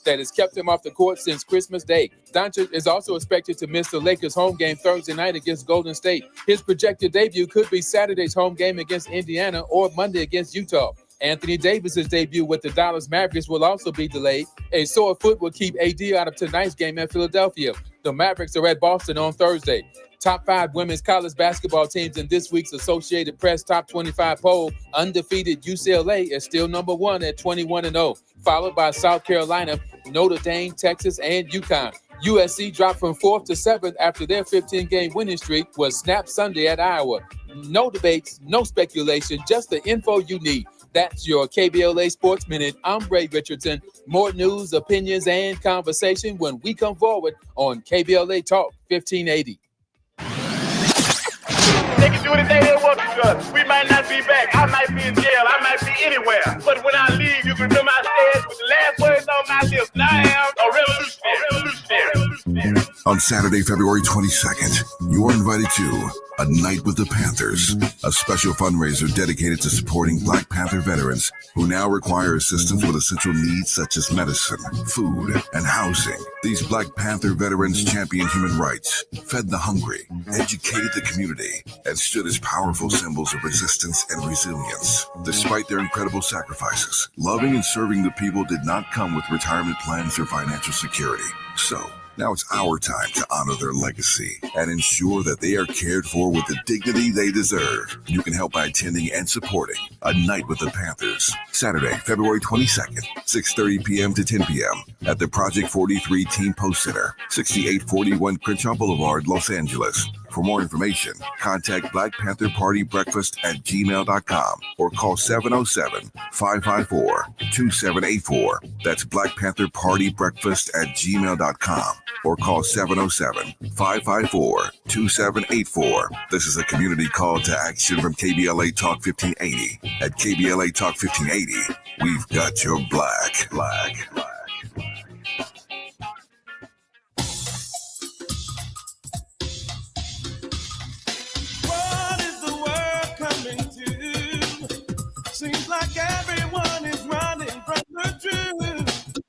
that has kept him off the court since Christmas Day. Doncic is also expected to miss the Lakers' home game Thursday night against Golden State. His projected debut could be Saturday's home game against Indiana or Monday against Utah. Anthony Davis's debut with the Dallas Mavericks will also be delayed. A sore foot will keep AD out of tonight's game at Philadelphia. The Mavericks are at Boston on Thursday. Top 5 women's college basketball teams in this week's Associated Press Top 25 poll. Undefeated UCLA is still number 1 at 21-0, followed by South Carolina, Notre Dame, Texas, and UConn. USC dropped from 4th to 7th after their 15-game winning streak was snapped Sunday at Iowa. No debates, no speculation, just the info you need. That's your KBLA Sports Minute. I'm Ray Richardson. More news, opinions, and conversation when we come forward on KBLA Talk 1580. They can do anything they want to us. We might not be back. I might be in jail. I might be anywhere. But when I leave, you can remember I said with the last words on my lips, I am a revolutionary. On Saturday, February 22nd, you are invited to A Night with the Panthers, a special fundraiser dedicated to supporting Black Panther veterans who now require assistance with essential needs such as medicine, food, and housing. These Black Panther veterans championed human rights, fed the hungry, educated the community, and stood as powerful symbols of resistance and resilience. Despite their incredible sacrifices, loving and serving the people did not come with retirement plans or financial security. So, now it's our time to honor their legacy and ensure that they are cared for with the dignity they deserve. You can help by attending and supporting A Night with the Panthers, Saturday, February 22nd, 6:30 p.m. to 10 p.m. at the Project 43 Team Post Center, 6841 Crenshaw Boulevard, Los Angeles. For more information, contact Black Panther Party Breakfast at gmail.com or call 707-554-2784. That's Black Panther Party Breakfast at gmail.com or call 707-554-2784. This is a community call to action from KBLA Talk 1580. At KBLA Talk 1580, we've got your black. Seems like everyone is running from the truth.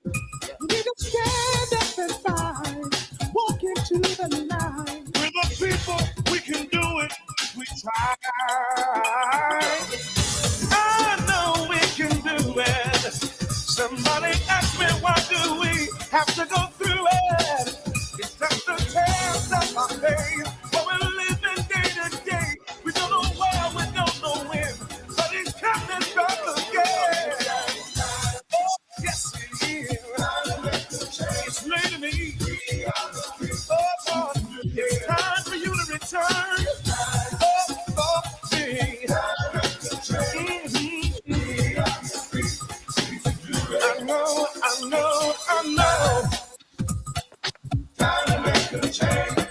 We need to stand up and fight, walk into the light. We're the people, we can do it if we try. I know we can do it. Somebody asked me, why do we have to go through it? It's just the test of our faith, but we're living day to day. We don't know where, we don't know when. Coming back again. Oh, yes, it is. It's ready to me. Oh, Lord, it's time for you to return. Oh, me. I know. Time to make a change.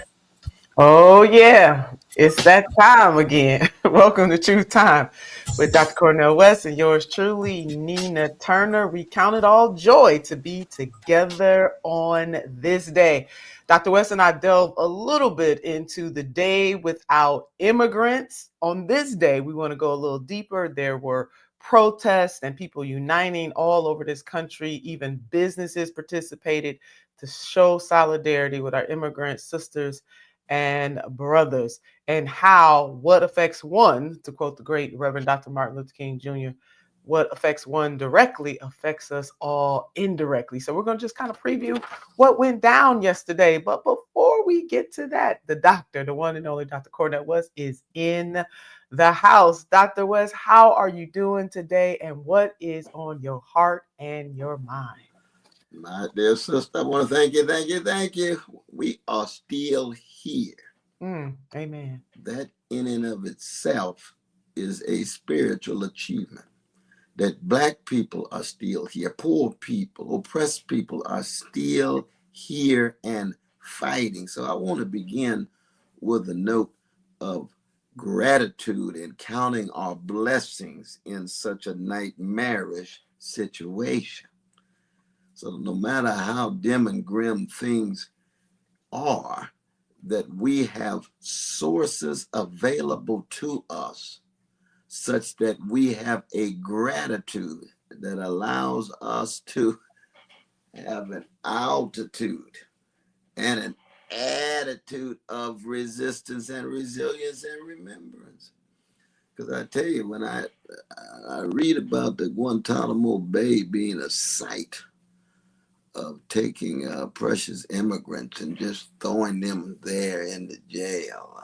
Oh, yeah. It's that time again. Welcome to Truth Time with Dr. Cornel West and yours truly, Nina Turner. We count it all joy to be together on this day. Dr. West and I delve a little bit into the day without immigrants. On this day, we want to go a little deeper. There were protests and people uniting all over this country. Even businesses participated to show solidarity with our immigrant sisters and brothers, and how what affects one, to quote the great Reverend Dr. Martin Luther King Jr., what affects one directly affects us all indirectly. So we're going to just kind of preview what went down yesterday. But before we get to that, the doctor, the one and only Dr. Cornel West, is in the house. Dr. West, how are you doing today? And what is on your heart and your mind? My dear sister, I want to thank you. We are still here. Amen. That in and of itself is a spiritual achievement. That Black people are still here, poor people, oppressed people are still here and fighting. So I want to begin with a note of gratitude and counting our blessings in such a nightmarish situation. So no matter how dim and grim things are, that we have sources available to us such that we have a gratitude that allows us to have an altitude and an attitude of resistance and resilience and remembrance. Because I tell you, when I read about the Guantanamo Bay being a site of taking precious immigrants and just throwing them there in the jail,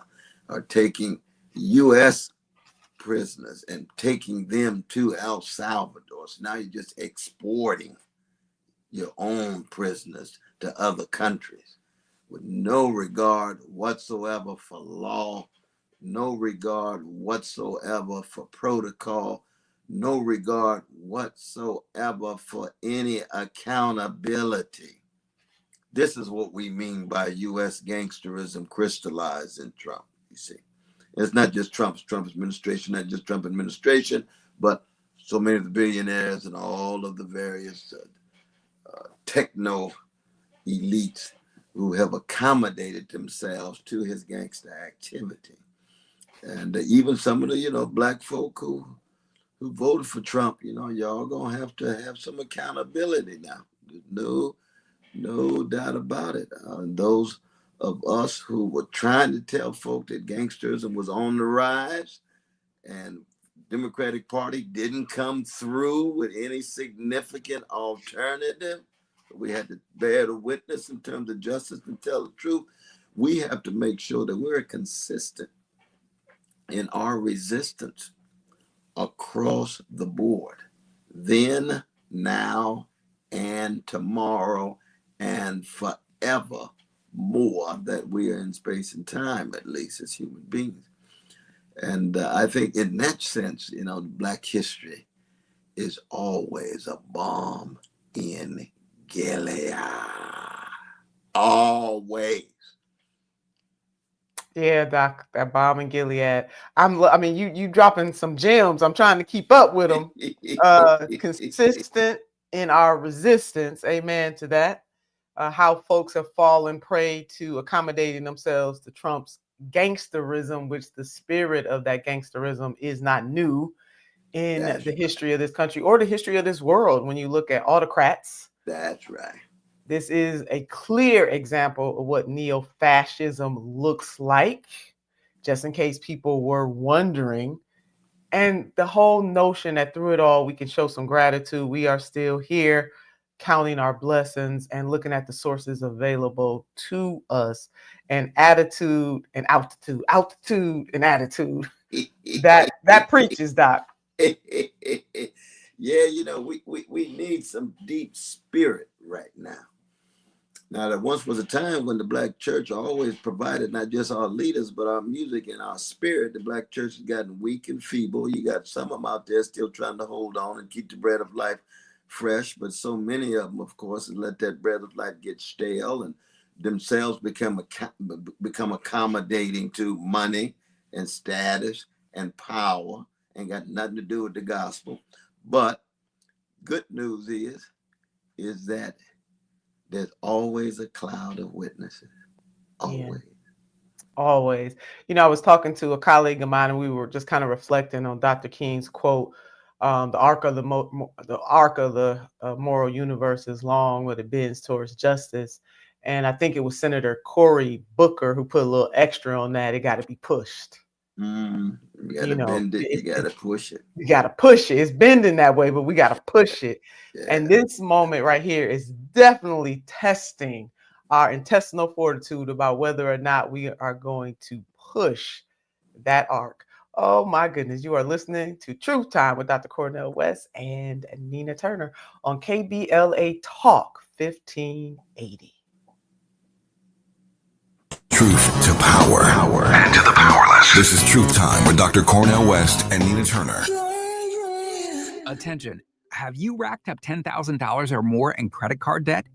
or taking U.S. prisoners and taking them to El Salvador. So now you're just exporting your own prisoners to other countries with no regard whatsoever for law, no regard whatsoever for protocol, no regard whatsoever for any accountability. This is what we mean by U.S. gangsterism crystallized in Trump, you see. It's not just Trump's administration, not just Trump administration, but so many of the billionaires and all of the various techno elites who have accommodated themselves to his gangster activity. And even some of the, black folk who voted for Trump, y'all gonna have to have some accountability now. There's no doubt about it. Those of us who were trying to tell folk that gangsterism was on the rise and Democratic Party didn't come through with any significant alternative, we had to bear the witness in terms of justice and tell the truth. We have to make sure that we're consistent in our resistance across the board, then, now, and tomorrow, and forever more, that we are in space and time, at least as human beings. And I think in that sense, Black history is always a bomb in Gilead. Always. Yeah, Doc, that bomb in Gilead. You dropping some gems. I'm trying to keep up with them. Consistent in our resistance. Amen to that. How folks have fallen prey to accommodating themselves to Trump's gangsterism, which the spirit of that gangsterism is not new in the history of this country or the history of this world. When you look at autocrats. That's right. This is a clear example of what neo-fascism looks like, just in case people were wondering. And the whole notion that through it all, we can show some gratitude. We are still here counting our blessings and looking at the sources available to us, and attitude and altitude and attitude. that preaches, Doc. Yeah, we need some deep spirit right now. Now, there once was a time when the Black church always provided not just our leaders, but our music and our spirit. The Black church has gotten weak and feeble. You got some of them out there still trying to hold on and keep the bread of life fresh, but so many of them, of course, let that bread of life get stale and themselves become accommodating to money and status and power, and got nothing to do with the gospel. But good news is that there's always a cloud of witnesses. Always. Yeah. Always. I was talking to a colleague of mine, and we were just kind of reflecting on Dr. King's quote, the arc of the moral universe is long, but it bends towards justice. And I think it was Senator Cory Booker who put a little extra on that. It got to be pushed. You got to bend it. You got to push it. You got to push it. It's bending that way, but we got to push it. Yeah. And this moment right here is definitely testing our intestinal fortitude about whether or not we are going to push that arc. Oh my goodness. You are listening to Truth Time with Dr. Cornel West and Nina Turner on KBLA Talk 1580. Truth to power. And to the powerless. This is Truth Time with Dr. Cornel West and Nina Turner. Attention. Have you racked up $10,000 or more in credit card debt?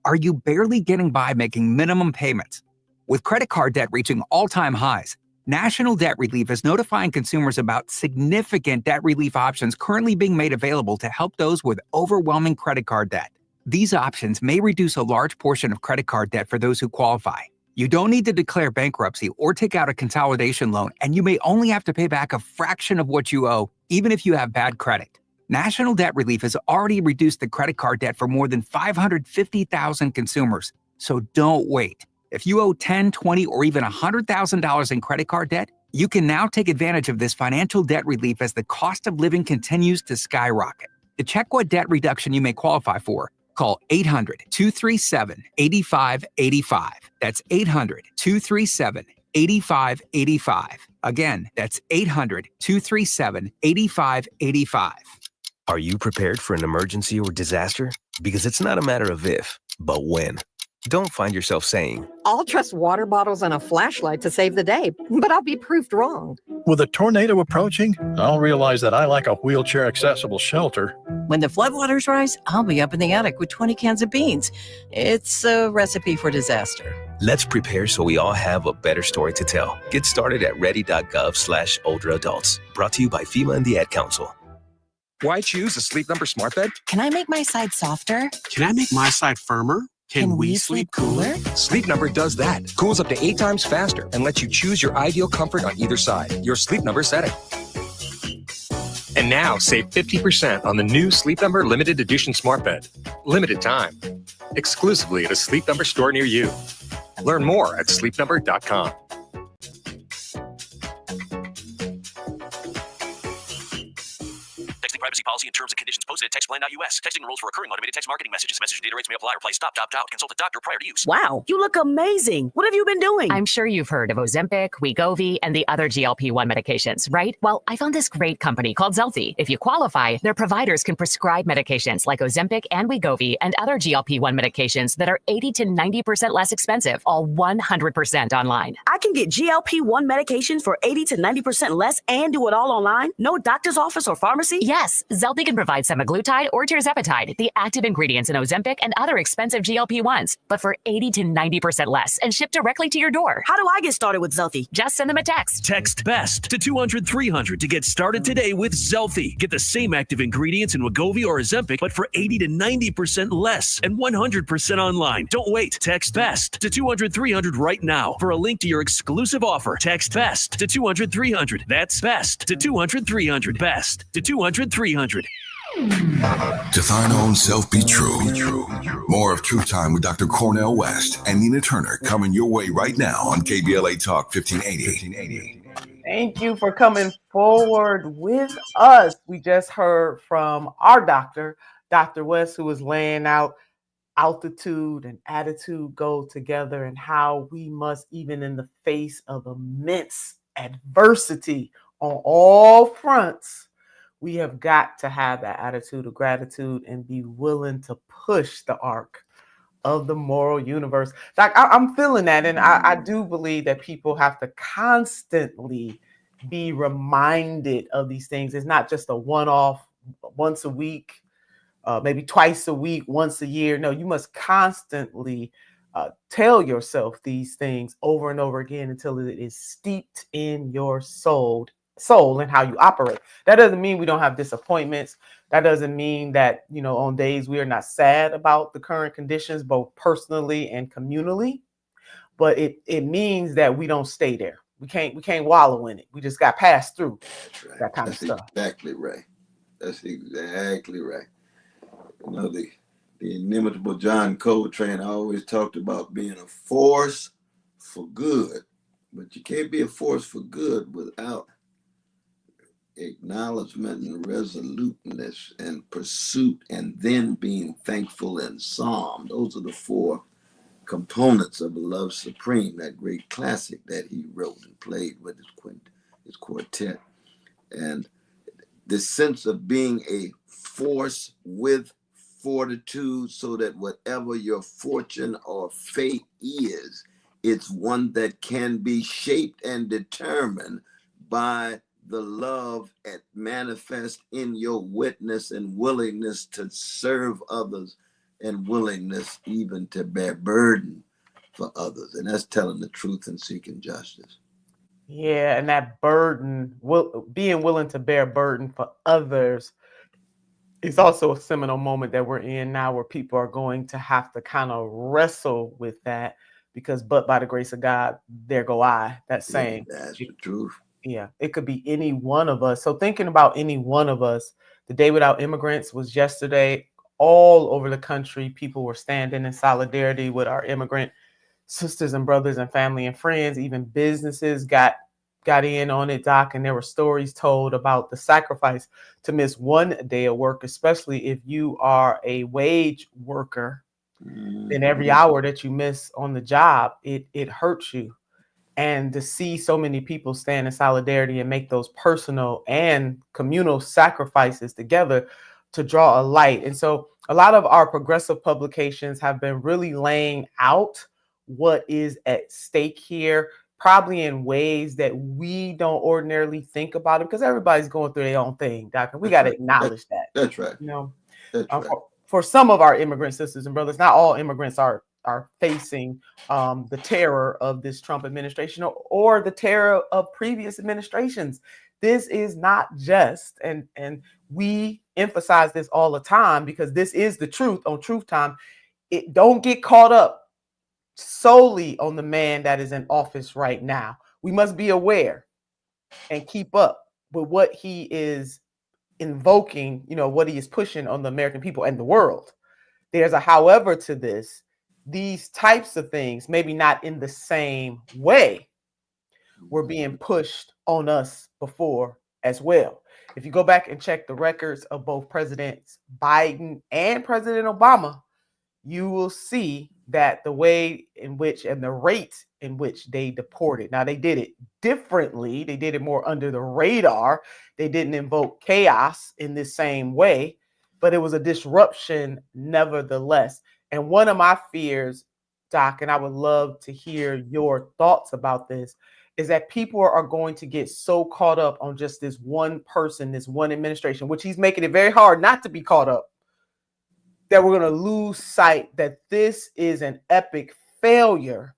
Are you barely getting by making minimum payments? With credit card debt reaching all-time highs, National Debt Relief is notifying consumers about significant debt relief options currently being made available to help those with overwhelming credit card debt. These options may reduce a large portion of credit card debt for those who qualify. You don't need to declare bankruptcy or take out a consolidation loan, and you may only have to pay back a fraction of what you owe, even if you have bad credit. National Debt Relief has already reduced the credit card debt for more than 550,000 consumers. So don't wait. If you owe $10, $20, or even $100,000 in credit card debt, you can now take advantage of this financial debt relief as the cost of living continues to skyrocket. To check what debt reduction you may qualify for, call 800-237-8585. That's 800-237-8585. Again, that's 800-237-8585. Are you prepared for an emergency or disaster? Because it's not a matter of if, but when. Don't find yourself saying, I'll trust water bottles and a flashlight to save the day, but I'll be proved wrong. With a tornado approaching, I'll realize that I lack a wheelchair-accessible shelter. When the floodwaters rise, I'll be up in the attic with 20 cans of beans. It's a recipe for disaster. let's prepare so we all have a better story to tell. Get started at ready.gov/older adults. Brought to you by FEMA and the Ad Council. Why choose a Sleep Number smart bed? Can I make my side softer? Can I make my side firmer? Can we sleep cooler? Sleep Number does that. Cools up to 8 times faster and lets you choose your ideal comfort on either side. Your Sleep Number setting. And now save 50% on the new Sleep Number limited edition smart bed. Limited time. Exclusively at a Sleep Number store near you. Learn more at sleepnumber.com. Privacy policy and terms and conditions posted at textplan.us. Texting rules for recurring automated text marketing messages. Message data rates may apply. Reply stop, opt out. Consult a doctor prior to use. Wow, you look amazing. What have you been doing? I'm sure you've heard of Ozempic, Wegovy, and the other GLP-1 medications, right? Well, I found this great company called Zelfie. If you qualify, their providers can prescribe medications like Ozempic and Wegovy and other GLP-1 medications that are 80 to 90% less expensive, all 100% online. I can get GLP-1 medications for 80 to 90% less and do it all online? No doctor's office or pharmacy? Yes, Zelfie can provide semaglutide or tirzepatide, the active ingredients in Ozempic and other expensive GLP-1s, but for 80 to 90% less and shipped directly to your door. How do I get started with Zelfie? Just send them a text. Text BEST to 200-300 to get started today with Zelfie. Get the same active ingredients in Wegovy or Ozempic, but for 80 to 90% less and 100% online. Don't wait. Text BEST to 200-300 right now for a link to your exclusive offer. Text BEST to 200-300. That's BEST to 200-300. BEST to 200-300. To thine own self be true. More of Truth Time with Dr. Cornel West and Nina Turner coming your way right now on KBLA Talk 1580. Thank you for coming forward with us. We just heard from our doctor, Dr. West, who was laying out altitude and attitude go together and how we must, even in the face of immense adversity on all fronts, we have got to have that attitude of gratitude and be willing to push the arc of the moral universe. Like I'm feeling that. And I do believe that people have to constantly be reminded of these things. It's not just a one-off once a week, maybe twice a week, once a year. No, you must constantly tell yourself these things over and over again until it is steeped in your soul and how you operate. That doesn't mean we don't have disappointments. That doesn't mean that, on days we are not sad about the current conditions, both personally and communally. But it means that we don't stay there. We can't wallow in it. We just got passed through. That's right. That kind of stuff. Exactly right. That's exactly right. The inimitable John Coltrane always talked about being a force for good, but you can't be a force for good without acknowledgement and resoluteness and pursuit, and then being thankful and psalm. Those are the four components of Love Supreme, that great classic that he wrote and played with his quartet. And this sense of being a force with fortitude, so that whatever your fortune or fate is, it's one that can be shaped and determined by the love at manifest in your witness and willingness to serve others and willingness even to bear burden for others. And that's telling the truth and seeking justice. Yeah, and that burden, being willing to bear burden for others, is also a seminal moment that we're in now, where people are going to have to kind of wrestle with that, because but by the grace of God, there go I. That saying. Yeah, that's the truth. Yeah, it could be any one of us. So thinking about any one of us, The Day Without Immigrants was yesterday. All over the country, people were standing in solidarity with our immigrant sisters and brothers and family and friends. Even businesses got in on it, Doc, and there were stories told about the sacrifice to miss one day of work, especially if you are a wage worker. Then every hour that you miss on the job, it hurts you. And to see so many people stand in solidarity and make those personal and communal sacrifices together to draw a light. And so a lot of our progressive publications have been really laying out what is at stake here, probably in ways that we don't ordinarily think about it, because everybody's going through their own thing, Doc, and we got to acknowledge that. That's right. You know, That's right. For some of our immigrant sisters and brothers, not all immigrants are facing the terror of this Trump administration or the terror of previous administrations. This is not just, and we emphasize this all the time because this is the truth on Truth Time. It don't get caught up solely on the man that is in office right now. We must be aware and keep up with what he is invoking, what he is pushing on the American people and the world. There's a however to this. These types of things, maybe not in the same way, were being pushed on us before as well. If you go back and check the records of both Presidents Biden and President Obama, you will see that the way in which and the rate in which they deported. Now, they did it differently. They did it more under the radar. They didn't invoke chaos in this same way, but it was a disruption nevertheless. And one of my fears, Doc, and I would love to hear your thoughts about this, is that people are going to get so caught up on just this one person, this one administration, which he's making it very hard not to be caught up, that we're going to lose sight that this is an epic failure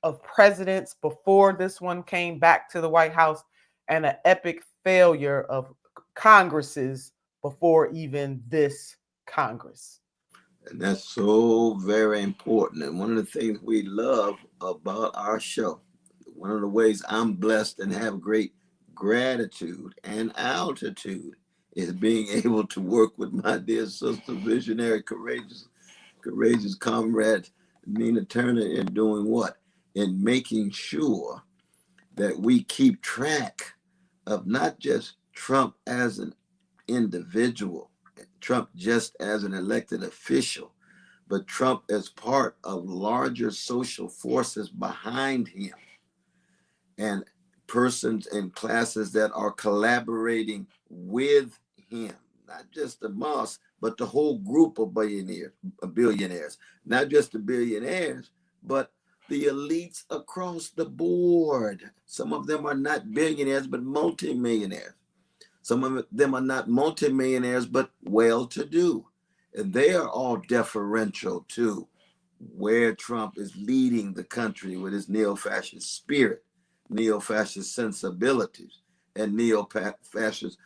of presidents before this one came back to the White House and an epic failure of Congresses before even this Congress. And that's so very important. And one of the things we love about our show, one of the ways I'm blessed and have great gratitude and altitude, is being able to work with my dear sister, visionary, courageous comrade, Nina Turner, in doing what? In making sure that we keep track of not just Trump as an individual, Trump just as an elected official, but Trump as part of larger social forces behind him and persons and classes that are collaborating with him, not just the boss, but the whole group of billionaires, not just the billionaires, but the elites across the board. Some of them are not billionaires, but multimillionaires. Some of them are not multimillionaires, but well-to-do. And they are all deferential to where Trump is leading the country with his neo-fascist spirit, neo-fascist sensibilities, and neo-fascist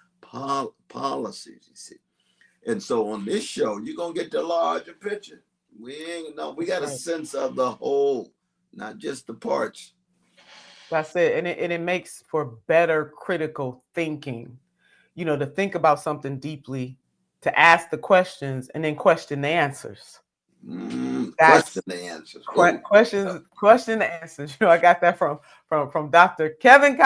policies, you see. And so on this show, you're going to get the larger picture. We got a sense of the whole, not just the parts. That's it. And it makes for better critical thinking, to think about something deeply, to ask the questions and then question the answers. Question the answers. Question the answers. I got that from Dr. Kevin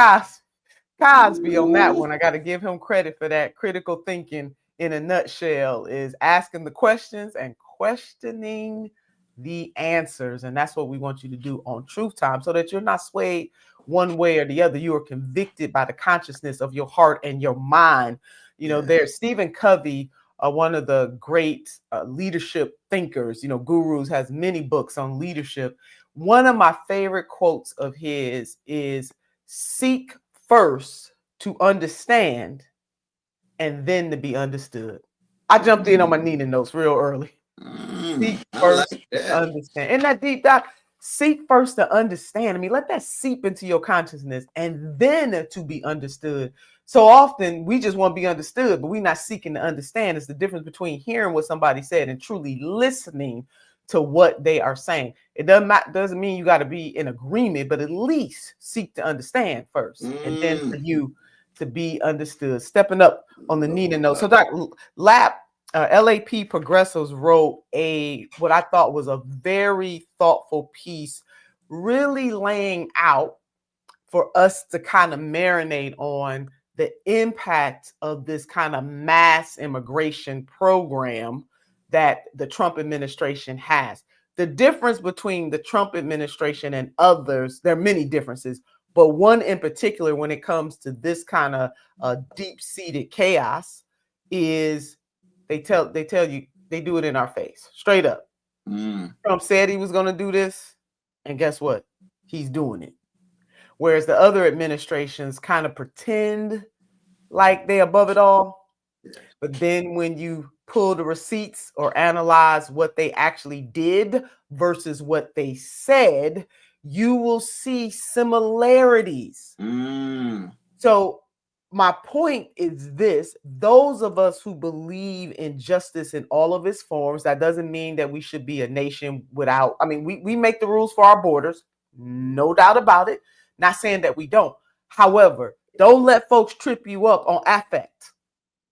Cosby on that one. I got to give him credit for that. Critical thinking in a nutshell is asking the questions and questioning the answers. And that's what we want you to do on Truth Time, so that you're not swayed one way or the other. You are convicted by the consciousness of your heart and your mind. There's Stephen Covey, one of the great leadership thinkers, gurus, has many books on leadership. One of my favorite quotes of his is, "Seek first to understand and then to be understood." I jumped in on my Nina notes real early. Seek first to understand. Isn't that deep, Doc? Seek first to understand. Let that seep into your consciousness and then to be understood. So often we just want to be understood, but we're not seeking to understand. It's the difference between hearing what somebody said and truly listening to what they are saying. It doesn't mean you got to be in agreement, but at least seek to understand first, and then for you to be understood. Stepping up on the Nina note. So LAP Progressives wrote what I thought was a very thoughtful piece, really laying out for us to kind of marinate on the impact of this kind of mass immigration program that the Trump administration has. The difference between the Trump administration and others, there are many differences, but one in particular when it comes to this kind of deep-seated chaos is they tell you, they do it in our face, straight up. Trump said he was going to do this, and guess what? He's doing it. Whereas the other administrations kind of pretend like they above it all. But then when you pull the receipts or analyze what they actually did versus what they said, you will see similarities. So my point is this: those of us who believe in justice in all of its forms, that doesn't mean that we should be a nation without, we make the rules for our borders, no doubt about it. Not saying that we don't. However, don't let folks trip you up on affect.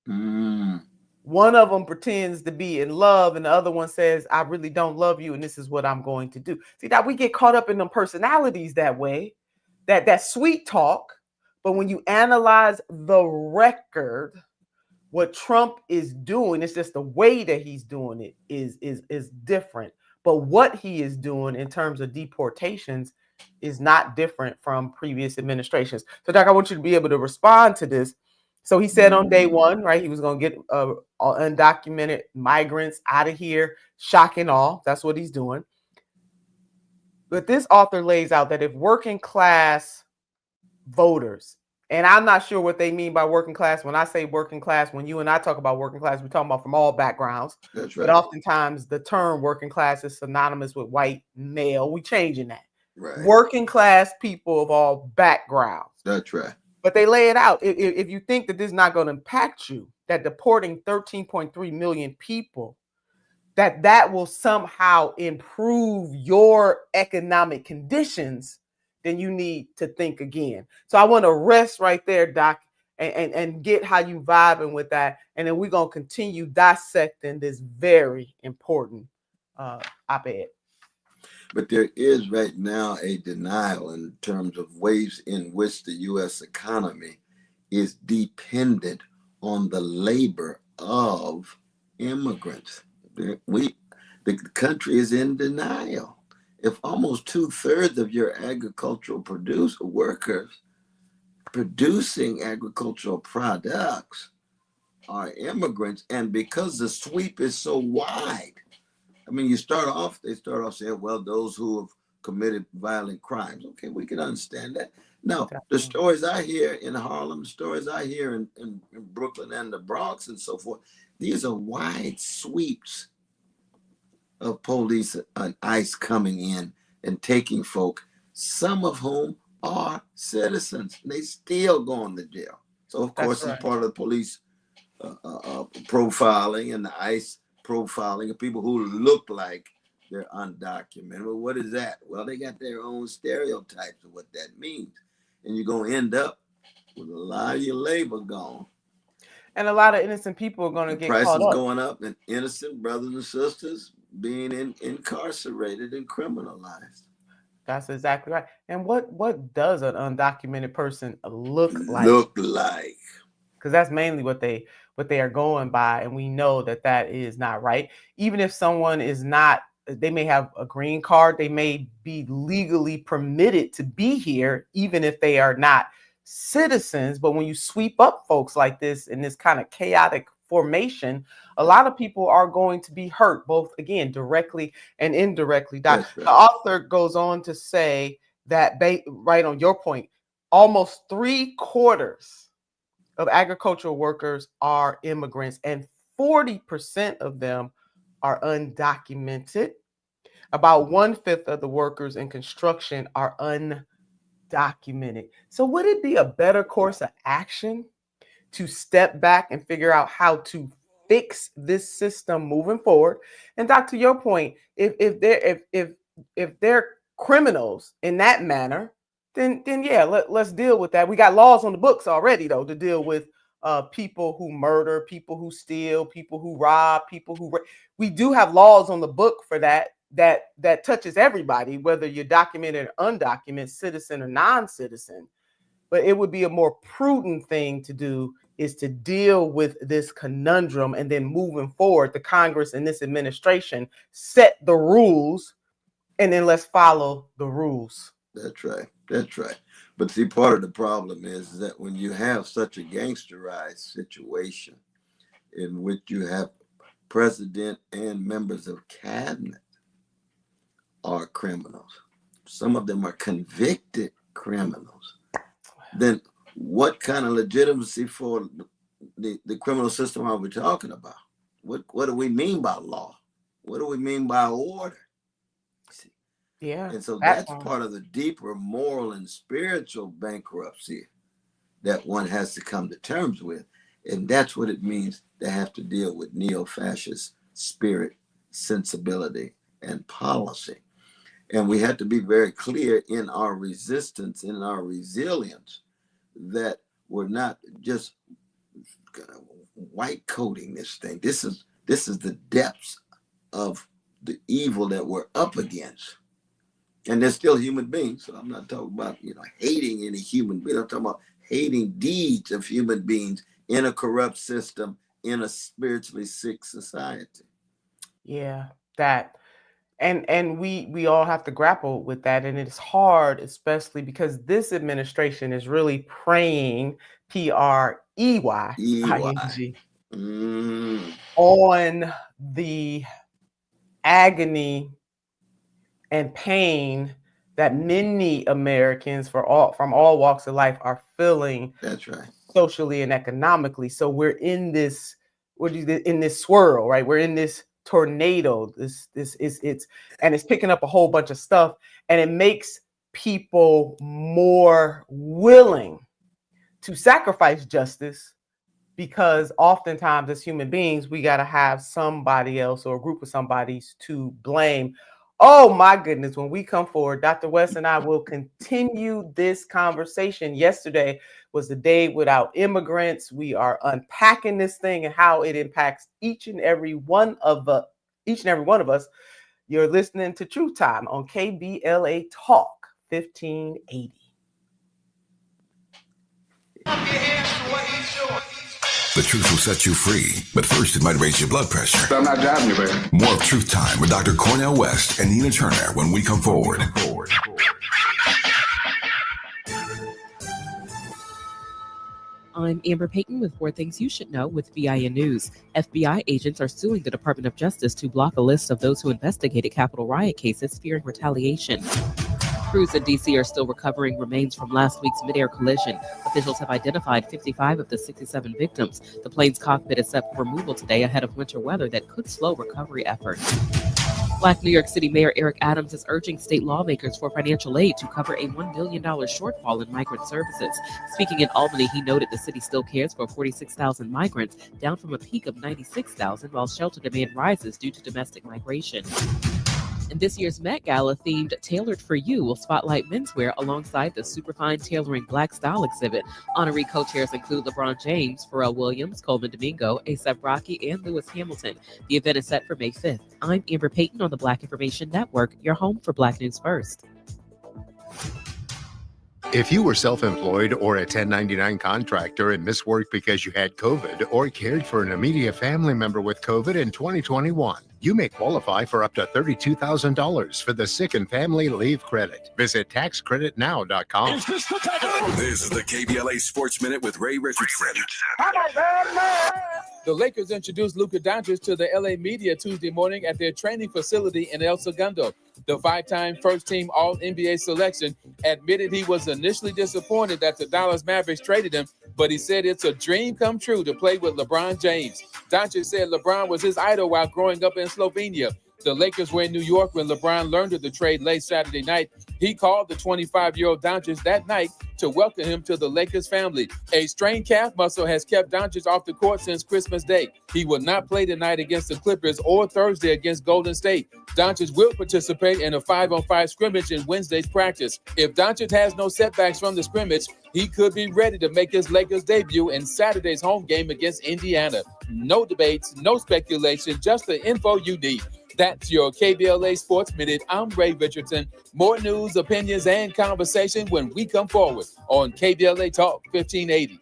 One of them pretends to be in love and the other one says, I really don't love you and this is what I'm going to do. See, that we get caught up in them personalities that way, that sweet talk. But when you analyze the record, what Trump is doing, it's just the way that he's doing it is different. But what he is doing in terms of deportations is not different from previous administrations. So, Doc, I want you to be able to respond to this. So he said on day one, right, he was going to get undocumented migrants out of here, shock and awe. That's what he's doing. But this author lays out that if working class voters, and I'm not sure what they mean by working class. When I say working class, when you and I talk about working class, we're talking about from all backgrounds. That's right. But oftentimes the term working class is synonymous with white male. We're changing that. Right. Working class people of all backgrounds. That's right. But they lay it out. If you think that this is not going to impact you, that deporting 13.3 million people, that will somehow improve your economic conditions, then you need to think again. So I want to rest right there, Doc, and get how you vibing with that. And then we're going to continue dissecting this very important op-ed. But there is right now a denial in terms of ways in which the U.S. economy is dependent on the labor of immigrants. The country is in denial. If almost 2/3 of your agricultural workers producing agricultural products are immigrants, and because the sweep is so wide, they start off saying, well, those who have committed violent crimes. Okay, we can understand that. No, the stories I hear in Harlem, stories I hear in Brooklyn and the Bronx and so forth, these are wide sweeps of police and ICE coming in and taking folk, some of whom are citizens. They still going to jail. So, of course, it's part of the police profiling and the ICE profiling of people who look like they're undocumented. Well, what is that? Well, they got their own stereotypes of what that means. And you're going to end up with a lot of your labor gone. And a lot of innocent people are going to get caught up. Prices going up and innocent brothers and sisters being incarcerated and criminalized. That's exactly right. And what does an undocumented person look like? Because that's mainly what they are going by, and we know that is not right. Even if someone is not, they may have a green card, they may be legally permitted to be here, even if they are not citizens. But when you sweep up folks like this in this kind of chaotic formation, a lot of people are going to be hurt, both, again, directly and indirectly. Right. The author goes on to say that, right on your point, almost 3/4 of agricultural workers are immigrants, and 40% of them are undocumented. About 1/5 of the workers in construction are undocumented. So would it be a better course of action to step back and figure out how to fix this system moving forward? And Doc, to your point, if they're criminals in that manner, then yeah, let's deal with that. We got laws on the books already, though, to deal with people who murder, people who steal, people who rob, people who we do have laws on the book for that touches everybody, whether you're documented or undocumented, citizen or non-citizen. But it would be a more prudent thing to do is to deal with this conundrum, and then moving forward, the Congress and this administration set the rules, and then let's follow the rules. That's right. That's right. But see, part of the problem is that when you have such a gangsterized situation in which you have president and members of cabinet are criminals, some of them are convicted criminals, then what kind of legitimacy for the criminal system are we talking about? What do we mean by law? What do we mean by order? Yeah. And so that's part of the deeper moral and spiritual bankruptcy that one has to come to terms with. And that's what it means to have to deal with neo-fascist spirit, sensibility, and policy. And we have to be very clear in our resistance, in our resilience, that we're not just white coating this thing. This is the depths of the evil that we're up against. And they're still human beings. So I'm not talking about, hating any human being. I'm talking about hating deeds of human beings in a corrupt system, in a spiritually sick society. Yeah, that. And we all have to grapple with that. And it's hard, especially because this administration is really preying, P-R-E-Y-I-N-G, on the agony and pain that many Americans from all walks of life are feeling. That's right. Socially and economically. So we're in this swirl, right? We're in this tornado. It's picking up a whole bunch of stuff, and it makes people more willing to sacrifice justice, because oftentimes as human beings, we got to have somebody else or a group of somebodies to blame. Oh my goodness, when we come forward, Dr. West and I will continue this conversation. Yesterday was the day without immigrants. We are unpacking this thing and how it impacts each and every one of us. You're listening to Truth Time on KBLA Talk 1580. The truth will set you free, but first it might raise your blood pressure. I'm not driving you, baby. More of Truth Time with Dr. Cornel West and Nina Turner when we come forward. I'm Amber Payton with 4 Things You Should Know with BIN News. FBI agents are suing the Department of Justice to block a list of those who investigated Capitol riot cases fearing retaliation. Crews in D.C. are still recovering remains from last week's midair collision. Officials have identified 55 of the 67 victims. The plane's cockpit is set for removal today ahead of winter weather that could slow recovery efforts. Black New York City Mayor Eric Adams is urging state lawmakers for financial aid to cover a $1 billion shortfall in migrant services. Speaking in Albany, he noted the city still cares for 46,000 migrants, down from a peak of 96,000, while shelter demand rises due to domestic migration. And this year's Met Gala themed Tailored for You will spotlight menswear alongside the Superfine Tailoring Black Style exhibit. Honorary co-chairs include LeBron James, Pharrell Williams, Coleman Domingo, A$AP Rocky, and Lewis Hamilton. The event is set for May 5th. I'm Amber Payton on the Black Information Network, your home for Black News First. If you were self-employed or a 1099 contractor and missed work because you had COVID or cared for an immediate family member with COVID in 2021, you may qualify for up to $32,000 for the Sick and Family Leave Credit. Visit taxcreditnow.com. This is the KBLA Sports Minute with Ray Richardson. The Lakers introduced Luka Doncic to the LA media Tuesday morning at their training facility in El Segundo. The 5-time first-team All-NBA selection admitted he was initially disappointed that the Dallas Mavericks traded him, but he said it's a dream come true to play with LeBron James. Doncic said LeBron was his idol while growing up in Slovenia. The Lakers were in New York when LeBron learned of the trade late Saturday night. He called the 25-year-old Doncic that night to welcome him to the Lakers family. A strained calf muscle has kept Doncic off the court since Christmas Day. He will not play tonight against the Clippers or Thursday against Golden State. Doncic will participate in a 5-on-5 scrimmage in Wednesday's practice. If Doncic has no setbacks from the scrimmage, he could be ready to make his Lakers debut in Saturday's home game against Indiana. No debates, no speculation, just the info you need. That's your KBLA Sports Minute. I'm Ray Richardson. More news, opinions, and conversation when we come forward on KBLA Talk 1580.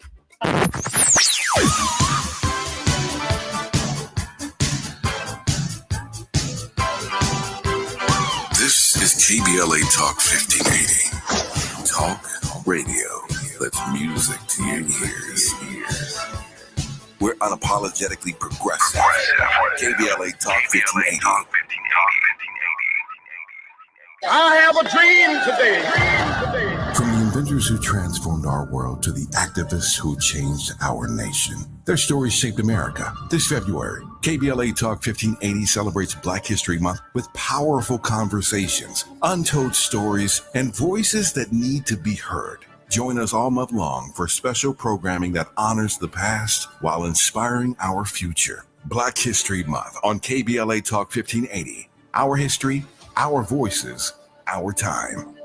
This is KBLA Talk 1580. Talk radio. That's music to your ears. We're unapologetically progressive. KBLA Talk 1580. I have a dream today. From the inventors who transformed our world to the activists who changed our nation, their stories shaped America. This February, KBLA Talk 1580 celebrates Black History Month with powerful conversations, untold stories, and voices that need to be heard. Join us all month long for special programming that honors the past while inspiring our future. Black History Month on KBLA Talk 1580. Our history, our voices, our time.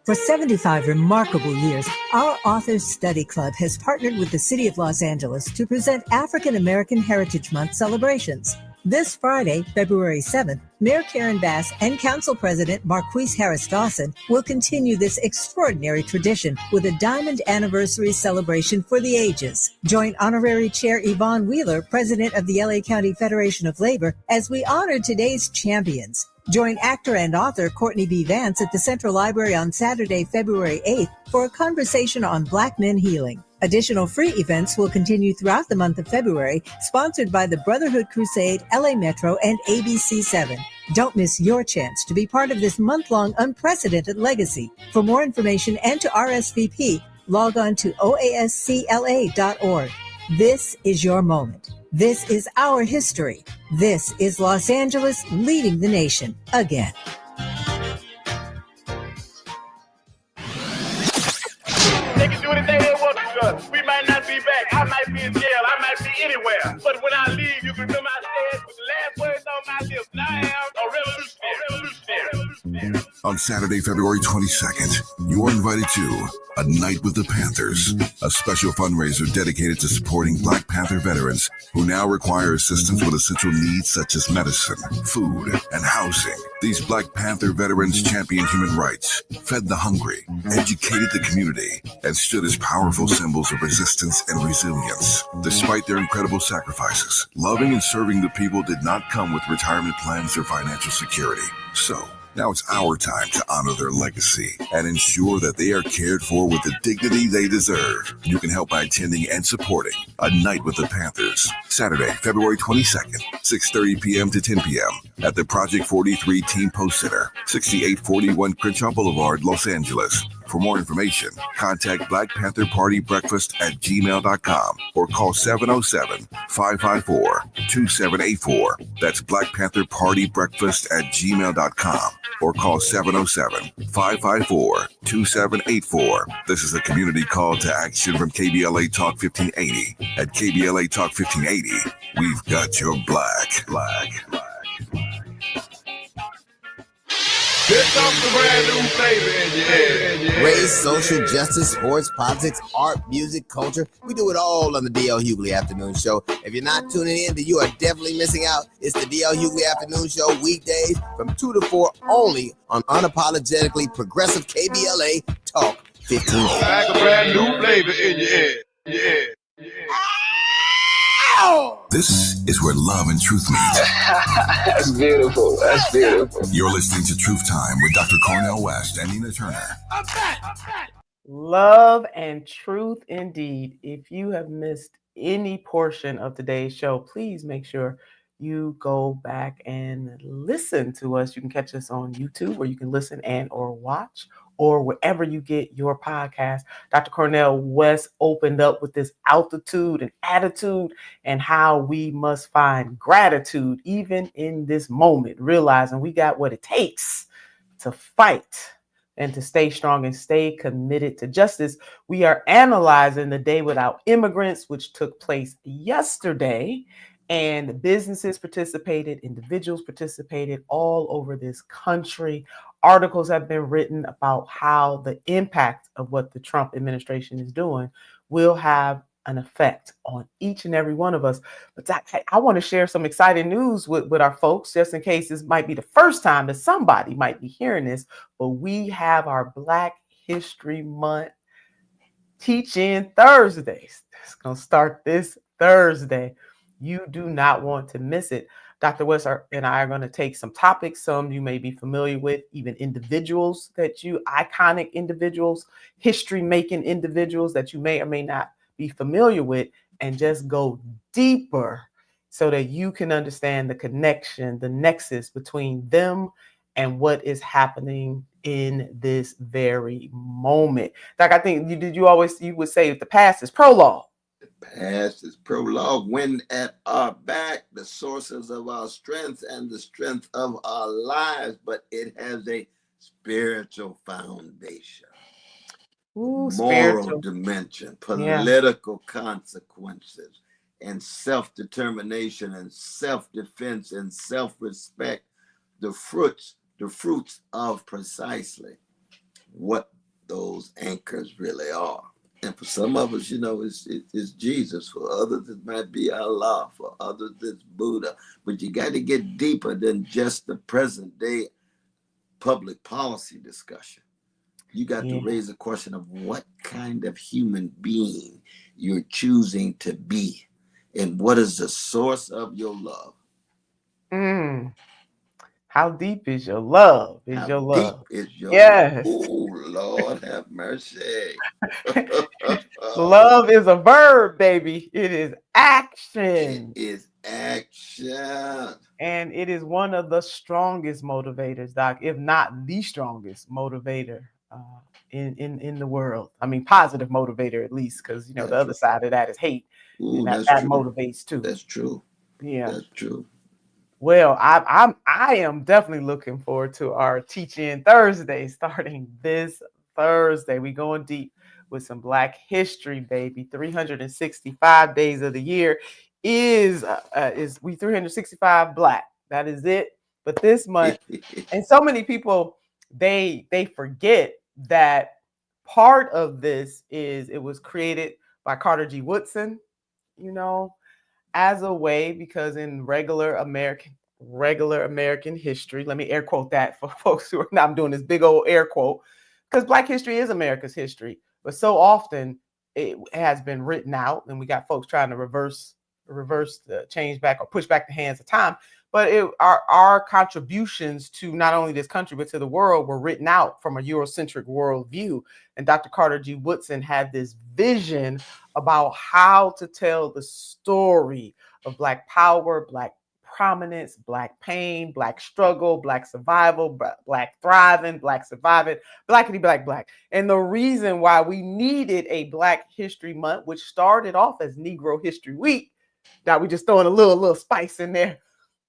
For 75 remarkable years, our Authors Study Club has partnered with the City of Los Angeles to present African American Heritage Month celebrations. This Friday, February 7th, Mayor Karen Bass and Council President Marquise Harris Dawson will continue this extraordinary tradition with a Diamond Anniversary celebration for the ages. Join Honorary Chair Yvonne Wheeler, President of the LA County Federation of Labor, as we honor today's champions. Join actor and author Courtney B. Vance at the Central Library on Saturday, February 8th for a conversation on Black men healing. Additional free events will continue throughout the month of February, sponsored by the Brotherhood Crusade, LA Metro, and ABC7. Don't miss your chance to be part of this month-long unprecedented legacy. For more information and to RSVP, log on to oascla.org. This is your moment. This is our history. This is Los Angeles leading the nation again. They can do anything they want to us. We might not be back. I might be in jail. I might be anywhere. But when I leave, you can remember I said with the last words on my lips. I am a revolutionary. On Saturday, February 22nd, you are invited to A Night with the Panthers, a special fundraiser dedicated to supporting Black Panther veterans who now require assistance with essential needs such as medicine, food, and housing. These Black Panther veterans championed human rights, fed the hungry, educated the community, and stood as powerful symbols of resistance and resilience. Despite their incredible sacrifices, loving and serving the people did not come with retirement plans or financial security. So, now it's our time to honor their legacy and ensure that they are cared for with the dignity they deserve. You can help by attending and supporting A Night with the Panthers, Saturday, February 22nd, 6:30 p.m. to 10 p.m. at the Project 43 Team Post Center, 6841 Crenshaw Boulevard, Los Angeles. For more information, contact Black Panther Party Breakfast at gmail.com or call 707-554-2784. That's Black Panther Party Breakfast at gmail.com or call 707-554-2784. This is a community call to action from KBLA Talk 1580. At KBLA Talk 1580, we've got your black. Here comes the brand new flavor in your head. Race, social justice, sports, politics, art, music, culture. We do it all on the D.L. Hughley Afternoon Show. If you're not tuning in, then you are definitely missing out. It's the D.L. Hughley Afternoon Show weekdays from 2 to 4 only on unapologetically progressive KBLA Talk 1580. Like a brand new flavor in your head. Yeah. This is where love and truth meet. That's beautiful. That's beautiful. You're listening to Truth Time with Dr. Cornel West and Nina Turner. I'm back. Love and truth indeed. If you have missed any portion of today's show, please make sure you go back and listen to us. You can catch us on YouTube, or you can listen and or watch, or wherever you get your podcast. Dr. Cornel West opened up with this altitude and attitude, and how we must find gratitude even in this moment, realizing we got what it takes to fight and to stay strong and stay committed to justice. We are analyzing the Day Without Immigrants, which took place yesterday, and businesses participated, individuals participated all over this country. Articles have been written about how the impact of what the Trump administration is doing will have an effect on each and every one of us. But I want to share some exciting news with our folks, just in case this might be the first time that somebody might be hearing this. But we have our Black History Month Teach-In Thursdays. It's going to start this Thursday. You do not want to miss it. Dr. West and I are going to take some topics, some you may be familiar with, even individuals iconic individuals, history-making individuals that you may or may not be familiar with, and just go deeper so that you can understand the connection, the nexus between them and what is happening in this very moment. Like, I think you would say the past is prologue. Past is prologue. When at our back, the sources of our strength and the strength of our lives, but it has a spiritual foundation. Ooh, moral spiritual dimension, political consequences, and self-determination and self-defense and self-respect, the fruits of precisely what those anchors really are. And for some of us, it's Jesus. For others, it might be Allah. For others, it's Buddha. But you got to get deeper than just the present day public policy discussion. You got to raise the question of what kind of human being you're choosing to be, and what is the source of your love. How deep is your love? Deep is your yes. love? Oh, Lord have mercy. Love is a verb, baby. It is action. It is action. And it is one of the strongest motivators, Doc, if not the strongest motivator in the world. I mean, positive motivator at least, because the other side of that is hate. Ooh, and that motivates too. That's true. Yeah. That's true. Well, I am definitely looking forward to our Teach-In Thursday starting this Thursday. We going deep with some Black history, baby. 365 days of the year is we 365 Black. That is it. But this month, and so many people they forget that part of this is it was created by Carter G. Woodson, as a way, because in regular American history, let me air quote that for folks who are not, I'm doing this big old air quote, because Black history is America's history, but so often it has been written out, and we got folks trying to reverse the change back or push back the hands of time. But our contributions to not only this country, but to the world were written out from a Eurocentric worldview. And Dr. Carter G. Woodson had this vision about how to tell the story of Black power, Black prominence, Black pain, Black struggle, Black survival, Black thriving, Black surviving, Blackity Black. And the reason why we needed a Black History Month, which started off as Negro History Week, now we just throwing a little spice in there,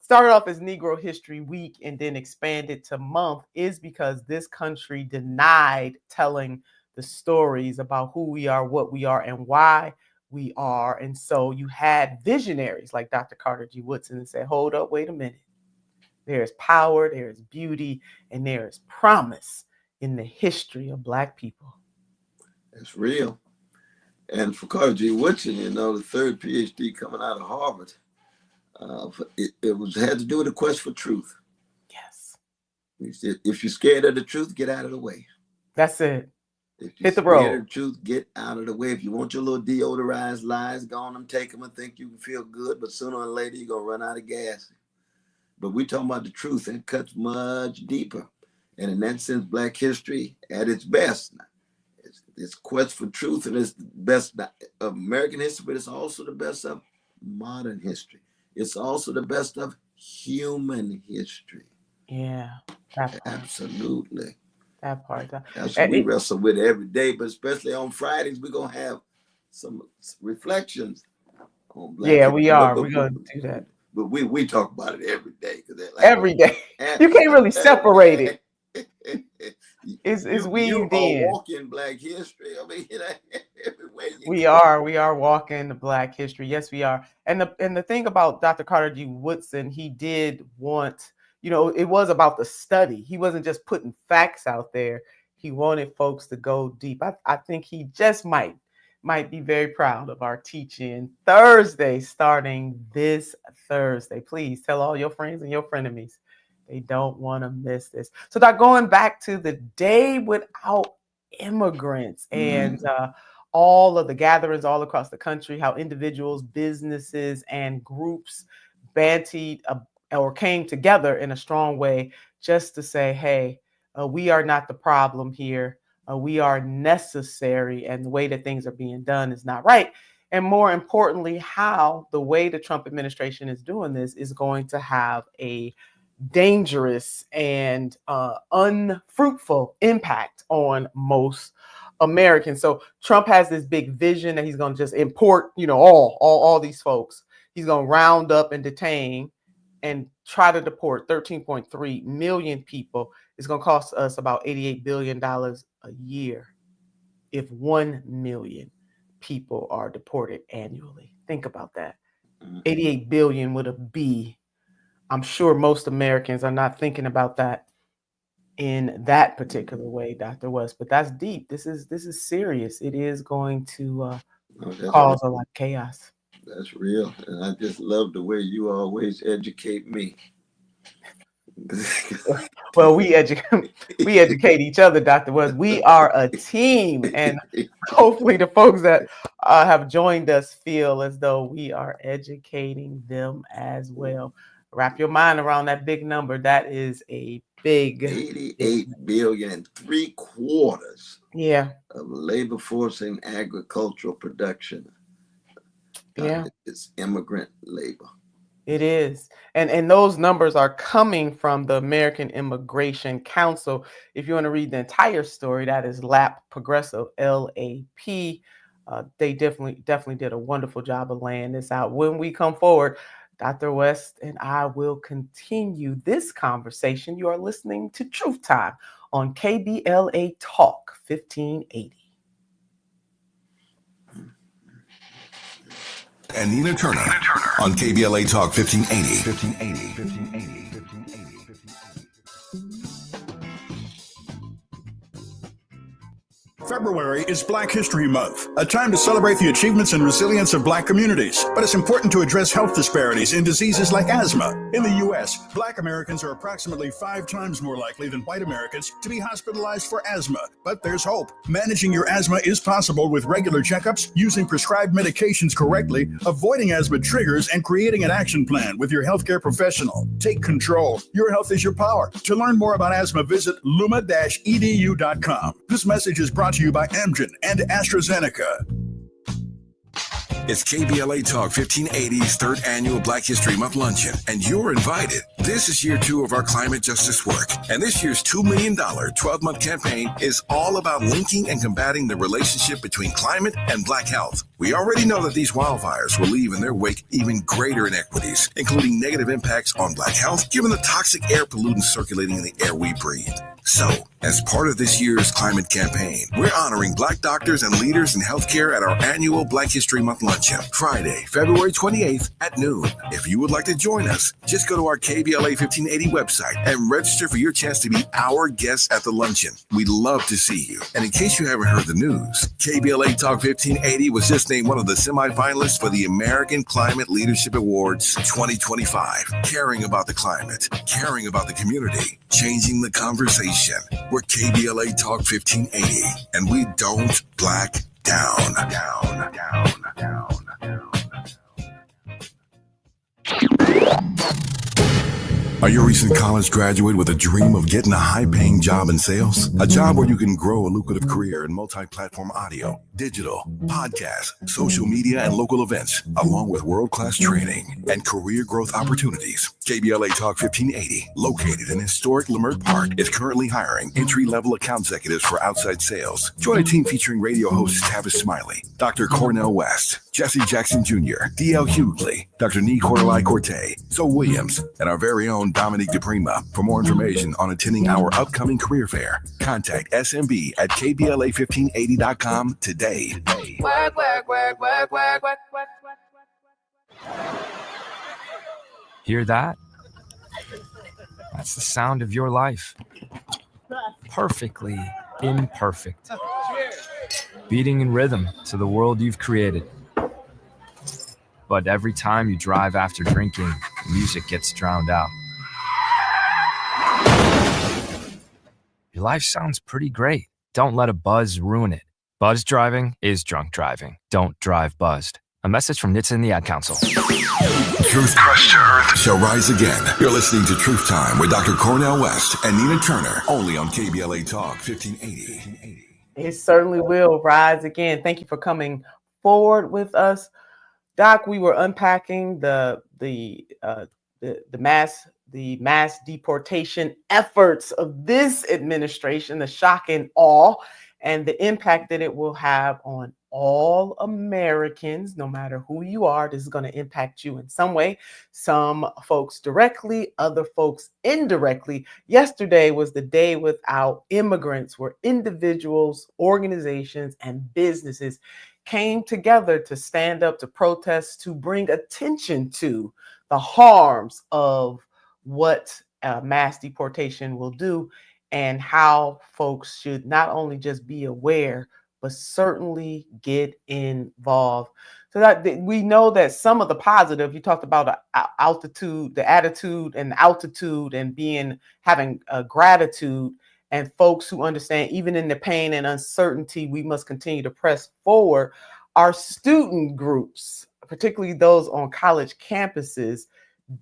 started off as Negro History Week and then expanded to month, is because this country denied telling the stories about who we are, what we are, and why we are. And so you had visionaries like Dr. Carter G. Woodson and said, hold up, wait a minute. There is power, there is beauty, and there is promise in the history of Black people. It's real. And for Carter G. Woodson, the third PhD coming out of Harvard, it had to do with the quest for truth. Yes. He said, if you're scared of the truth, get out of the way. That's it. If you're scared of the truth, get out of the way. If you want your little deodorized lies, go on and take them and think you can feel good, but sooner or later you're going to run out of gas. But we're talking about the truth, and it cuts much deeper. And in that sense, Black history at its best. It's quest for truth, and it's the best of American history, but it's also the best of modern history. It's also the best of human history. Yeah, that part. Absolutely. That part. That's what we wrestle with every day, but especially on Fridays, we're going to have some reflections on Black Yeah, history. we are. We're going to do that. But we talk about it every day. Every day. You can't really separate it. It's weaved in. You are walking Black history. I mean, everywhere you We go. are walking the Black history. Yes, we are. And the thing about Dr. Carter G. Woodson, he did want, it was about the study. He wasn't just putting facts out there. He wanted folks to go deep. I think he just might be very proud of our teaching Thursday, starting this Thursday. Please tell all your friends and your frenemies. They don't want to miss this. So that going back to the Day Without Immigrants and all of the gatherings all across the country, how individuals, businesses, and groups bandied or came together in a strong way just to say, hey, we are not the problem here. We are necessary, and the way that things are being done is not right. And more importantly, how the way the Trump administration is doing this is going to have a dangerous and unfruitful impact on most Americans. So Trump has this big vision that he's going to just import, all these folks. He's going to round up and detain and try to deport 13.3 million people. It's going to cost us about $88 billion a year if 1 million people are deported annually. Think about that. 88 billion with a B. I'm sure most Americans are not thinking about that in that particular way, Dr. West, but that's deep. This is serious. It is going to cause a lot of chaos. That's real. And I just love the way you always educate me. Well, we educate each other, Dr. West. We are a team, and hopefully the folks that have joined us feel as though we are educating them as well. Wrap your mind around that big number. That is a big 88 billion and 3/4 of labor force in agricultural production. It's immigrant labor. It is. And those numbers are coming from the American Immigration Council. If you want to read the entire story, that is LAP Progressive, LAP. They definitely did a wonderful job of laying this out. When we come forward, Dr. West and I will continue this conversation. You are listening to Truth Time on KBLA Talk 1580. And Nina Turner on KBLA Talk 1580. February is Black History Month, a time to celebrate the achievements and resilience of Black communities. But it's important to address health disparities in diseases like asthma. In the U.S., Black Americans are approximately 5 times more likely than white Americans to be hospitalized for asthma. But there's hope. Managing your asthma is possible with regular checkups, using prescribed medications correctly, avoiding asthma triggers, and creating an action plan with your healthcare professional. Take control. Your health is your power. To learn more about asthma, visit luma-edu.com. This message is brought to you by Amgen and AstraZeneca. It's KBLA Talk 1580's third annual Black History Month luncheon, and you're invited. This is year 2 of our climate justice work, and this year's $2 million 12-month campaign is all about linking and combating the relationship between climate and Black health. We already know that these wildfires will leave in their wake even greater inequities, including negative impacts on Black health, given the toxic air pollutants circulating in the air we breathe. So, as part of this year's climate campaign, we're honoring Black doctors and leaders in healthcare at our annual Black History Month luncheon, Friday, February 28th at noon. If you would like to join us, just go to our KBLA 1580 website and register for your chance to be our guest at the luncheon. We'd love to see you. And in case you haven't heard the news, KBLA Talk 1580 was just named one of the semifinalists for the American Climate Leadership Awards 2025. Caring about the climate, caring about the community, changing the conversation. We're KBLA Talk 1580, and we don't black down. Are you a recent college graduate with a dream of getting a high-paying job in sales? A job where you can grow a lucrative career in multi-platform audio, digital, podcast, social media, and local events, along with world-class training and career growth opportunities. KBLA Talk 1580, located in historic Leimert Park, is currently hiring entry-level account executives for outside sales. Join a team featuring radio hosts Tavis Smiley, Dr. Cornel West, Jesse Jackson Jr., D.L. Hughley, Dr. Nee Cordelai Corte, Zoe Williams, and our very own Dominique DePrima. For more information on attending our upcoming career fair, contact SMB at KBLA1580.com today. Work, work, work, work, work, work, work, work. Hear that? That's the sound of your life. Perfectly imperfect. Beating in rhythm to the world you've created. But every time you drive after drinking, music gets drowned out. Your life sounds pretty great. Don't let a buzz ruin it. Buzz driving is drunk driving. Don't drive buzzed. A message from NHTSA and the Ad Council. Truth crushed to earth shall rise again. You're listening to Truth Time with Dr. Cornel West and Nina Turner, only on KBLA Talk 1580. It certainly will rise again. Thank you for coming forward with us. Doc, we were unpacking the mass deportation efforts of this administration, the shock and awe, and the impact that it will have on all Americans, no matter who you are. This is going to impact you in some way. Some folks directly, other folks indirectly. Yesterday was the day without immigrants, where individuals, organizations, and businesses came together to stand up, to protest, to bring attention to the harms of what mass deportation will do, and how folks should not only just be aware, but certainly get involved. So that we know that some of the positive, you talked about altitude, the attitude and the altitude, and having gratitude, and folks who understand even in the pain and uncertainty, we must continue to press forward. Our student groups, particularly those on college campuses,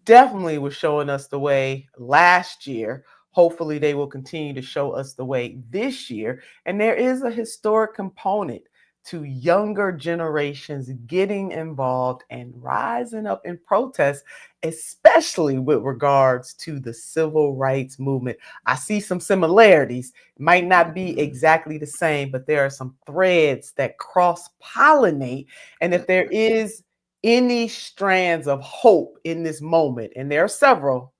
definitely were showing us the way last year. Hopefully they will continue to show us the way this year. And there is a historic component to younger generations getting involved and rising up in protest, especially with regards to the civil rights movement. I see some similarities. It might not be exactly the same, but there are some threads that cross-pollinate. And if there is any strands of hope in this moment, and there are several,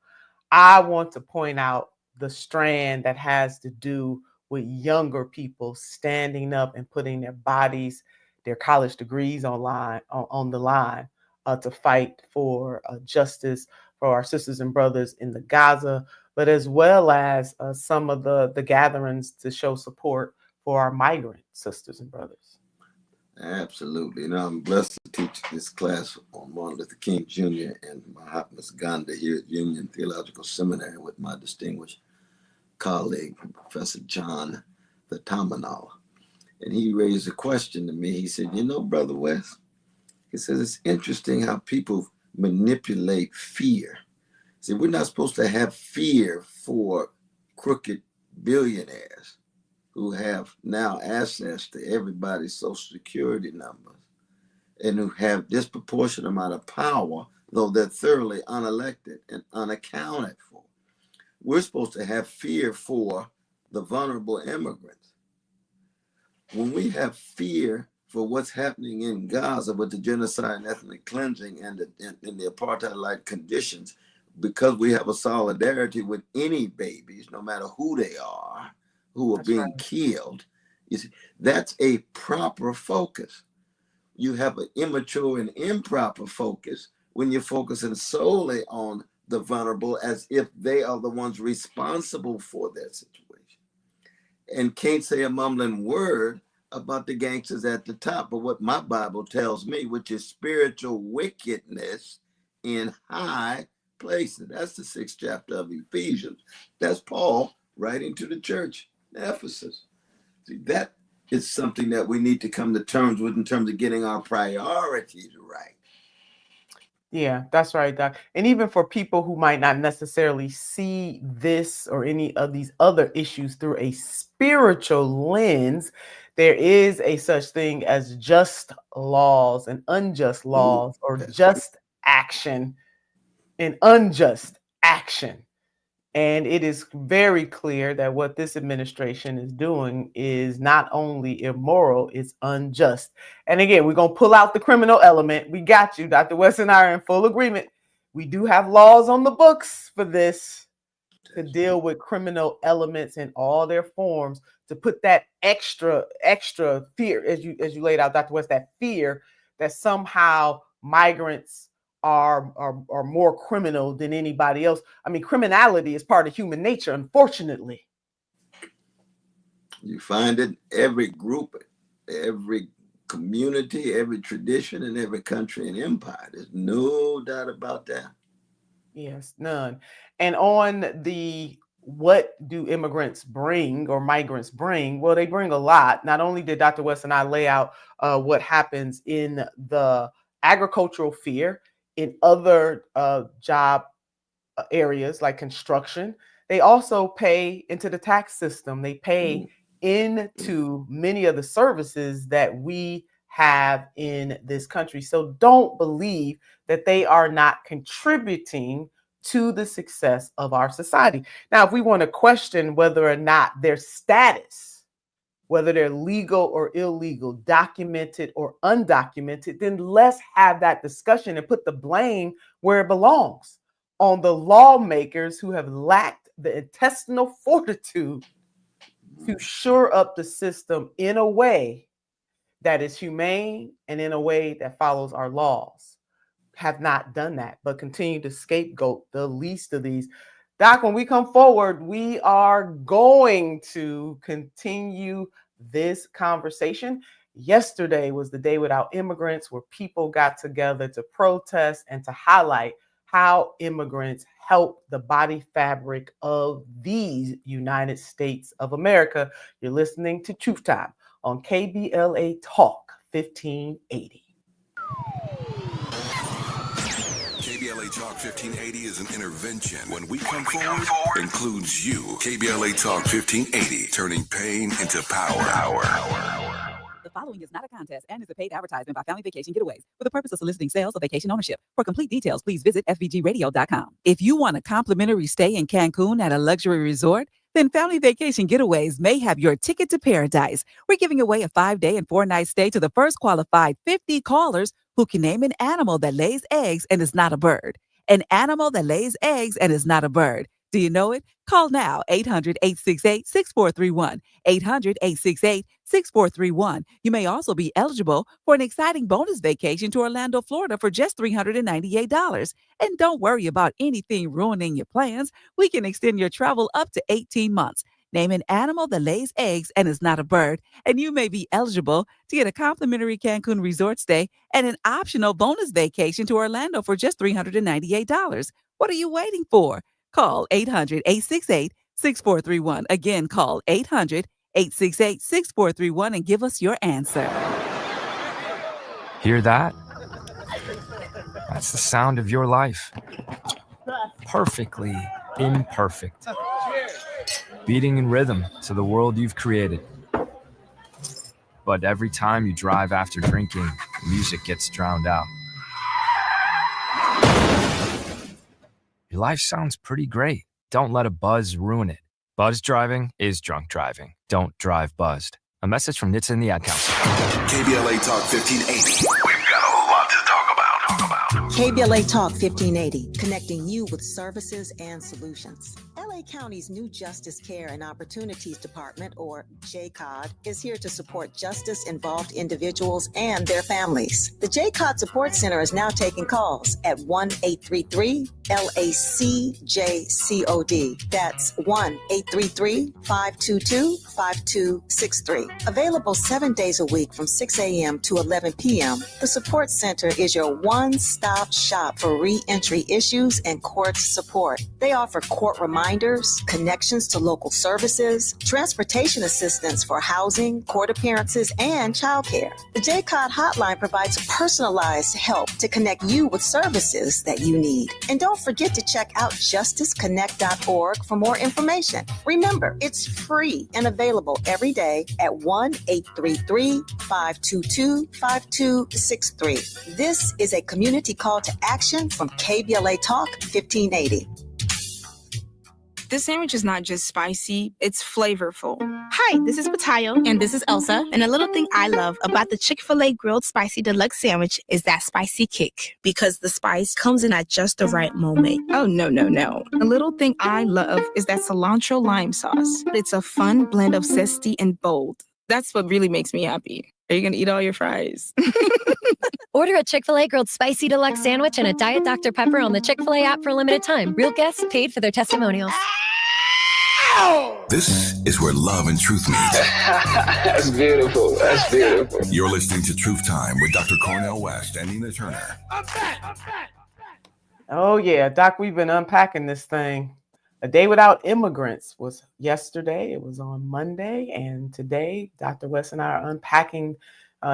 I want to point out the strand that has to do with younger people standing up and putting their bodies, their college degrees on the line to fight for justice for our sisters and brothers in the Gaza, but as well as some of the gatherings to show support for our migrant sisters and brothers. Absolutely. I'm blessed to teach this class on Martin Luther King Jr. and Mahatma Gandhi here at Union Theological Seminary with my distinguished colleague, Professor John the Tominal. And he raised a question to me. He said, Brother West, he says, it's interesting how people manipulate fear. He said, we're not supposed to have fear for crooked billionaires who have now access to everybody's social security numbers and who have disproportionate amount of power, though they're thoroughly unelected and unaccounted for. We're supposed to have fear for the vulnerable immigrants. When we have fear for what's happening in Gaza with the genocide and ethnic cleansing and the apartheid-like conditions, because we have a solidarity with any babies, no matter who they are, who are being killed, you see, that's a proper focus. You have an immature and improper focus when you're focusing solely on the vulnerable as if they are the ones responsible for that situation. And can't say a mumbling word about the gangsters at the top, but what my Bible tells me, which is spiritual wickedness in high places. That's the 6th chapter of Ephesians. That's Paul writing to the church in Ephesus. See, that is something that we need to come to terms with in terms of getting our priorities right. Yeah, that's right, Doc. And even for people who might not necessarily see this or any of these other issues through a spiritual lens, there is a such thing as just laws and unjust laws, or just action and unjust action. And it is very clear that what this administration is doing is not only immoral, it's unjust. And again, we're going to pull out the criminal element. We got you. Dr. West and I are in full agreement. We do have laws on the books for this to deal with criminal elements in all their forms, to put that extra fear, as you laid out, Dr. West, that fear that somehow migrants are more criminal than anybody else. I mean, criminality is part of human nature, unfortunately. You find it every group, every community, every tradition, in every country and empire. There's no doubt about that. Yes, none. And on the what do immigrants bring or migrants bring? Well, they bring a lot. Not only did Dr. West and I lay out what happens in the agricultural sphere, in other job areas like construction, they also pay into the tax system. They pay into many of the services that we have in this country. So don't believe that they are not contributing to the success of our society. Now, if we want to question whether or not their status, whether they're legal or illegal, documented or undocumented, then let's have that discussion and put the blame where it belongs, on the lawmakers who have lacked the intestinal fortitude to shore up the system in a way that is humane and in a way that follows our laws. Have not done that, but continue to scapegoat the least of these. Doc, when we come forward, we are going to continue this conversation. Yesterday was the Day Without Immigrants, where people got together to protest and to highlight how immigrants help the body fabric of these United States of America. You're listening to Truth Time on KBLA Talk 1580. KBLA Talk 1580 is an intervention. When we come forward, includes you. KBLA Talk 1580, turning pain into power. The following is not a contest and is a paid advertisement by Family Vacation Getaways for the purpose of soliciting sales of vacation ownership. For complete details, please visit fvgradio.com. If you want a complimentary stay in Cancun at a luxury resort, then Family Vacation Getaways may have your ticket to paradise. We're giving away a 5-day and 4-night stay to the first qualified 50 callers who can name an animal that lays eggs and is not a bird. An animal that lays eggs and is not a bird. Do you know it? Call now, 800-868-6431, 800-868-6431. You may also be eligible for an exciting bonus vacation to Orlando, Florida for just $398. And don't worry about anything ruining your plans. We can extend your travel up to 18 months. Name an animal that lays eggs and is not a bird, and you may be eligible to get a complimentary Cancun resort stay and an optional bonus vacation to Orlando for just $398. What are you waiting for? Call 800-868-6431. Again, call 800-868-6431 and give us your answer. Hear that? That's the sound of your life. Perfectly imperfect. Beating in rhythm to the world you've created. But every time you drive after drinking, music gets drowned out. Your life sounds pretty great. Don't let a buzz ruin it. Buzz driving is drunk driving. Don't drive buzzed. A message from NHTSA and the Ad Council. KBLA Talk 1580. We've got a lot to talk about. KBLA Talk 1580, connecting you with services and solutions. LA County's new Justice Care and Opportunities Department, or JCOD, is here to support justice-involved individuals and their families. The JCOD Support Center is now taking calls at 1-833 LACJCOD. That's 1-833-522-5263. Available 7 days a week from 6 a.m. to 11 p.m. The Support Center is your one-stop shop for re-entry issues and court support. They offer court reminders, connections to local services, transportation assistance for housing, court appearances, and childcare. The JCOD hotline provides personalized help to connect you with services that you need. And don't forget to check out justiceconnect.org for more information. Remember, it's free and available every day at 1-833-522-5263. This is a community call to action from KBLA Talk 1580. This sandwich is not just spicy, it's flavorful. Hi, this is Patayo. And this is Elsa. And a little thing I love about the Chick-fil-A Grilled Spicy Deluxe Sandwich is that spicy kick. Because the spice comes in at just the right moment. Oh, no. A little thing I love is that cilantro lime sauce. It's a fun blend of zesty and bold. That's what really makes me happy. Are you going to eat all your fries? Order a Chick-fil-A Grilled Spicy Deluxe Sandwich and a Diet Dr. Pepper on the Chick-fil-A app for a limited time. Real guests paid for their testimonials. This is where love and truth meet. That's beautiful. That's beautiful. You're listening to Truth Time with Dr. Cornel West and Nina Turner. Oh, yeah, Doc, we've been unpacking this thing. A Day Without Immigrants was yesterday. It was on Monday. And today, Dr. West and I are unpacking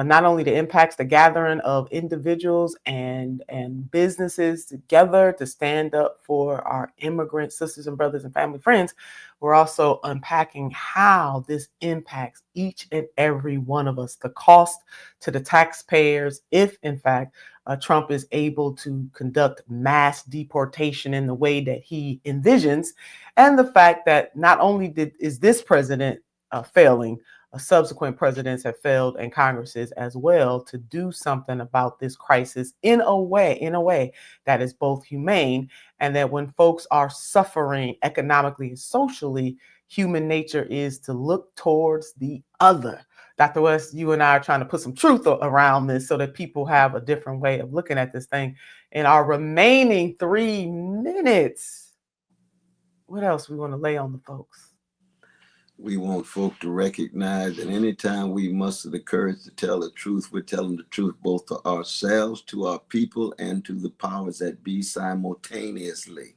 not only the impacts, the gathering of individuals and businesses together to stand up for our immigrant sisters and brothers and family friends. We're also unpacking how this impacts each and every one of us, the cost to the taxpayers if, in fact, Trump is able to conduct mass deportation in the way that he envisions, and the fact that not only is this president failing, subsequent presidents have failed and Congresses as well to do something about this crisis in a way that is both humane, and that when folks are suffering economically and socially, human nature is to look towards the other. Dr. West, you and I are trying to put some truth around this so that people have a different way of looking at this thing. In our remaining 3 minutes, what else we want to lay on the folks? We want folk to recognize that anytime we muster the courage to tell the truth, we're telling the truth both to ourselves, to our people, and to the powers that be simultaneously.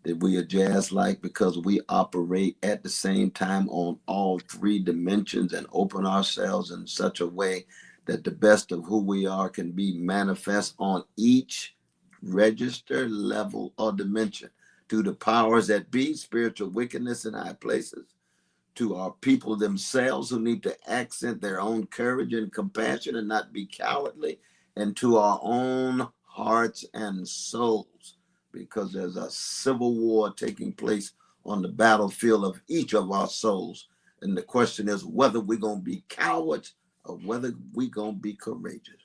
That we are jazz-like because we operate at the same time on all 3 dimensions and open ourselves in such a way that the best of who we are can be manifest on each register, level, or dimension. To the powers that be, spiritual wickedness in high places, to our people themselves who need to accent their own courage and compassion and not be cowardly, and to our own hearts and souls, because there's a civil war taking place on the battlefield of each of our souls. And the question is whether we're going to be cowards or whether we're going to be courageous.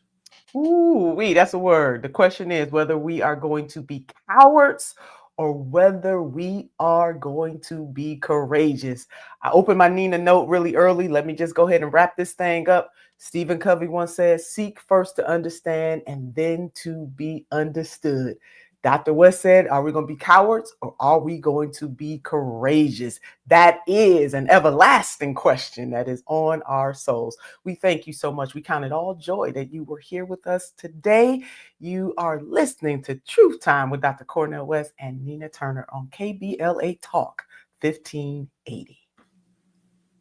Ooh, that's a word. The question is whether we are going to be cowards or whether we are going to be courageous. I opened my Nina note really early. Let me just go ahead and wrap this thing up. Stephen Covey once said, seek first to understand and then to be understood. Dr. West said, are we going to be cowards or are we going to be courageous? That is an everlasting question that is on our souls. We thank you so much. We count it all joy that you were here with us today. You are listening to Truth Time with Dr. Cornel West and Nina Turner on KBLA Talk 1580.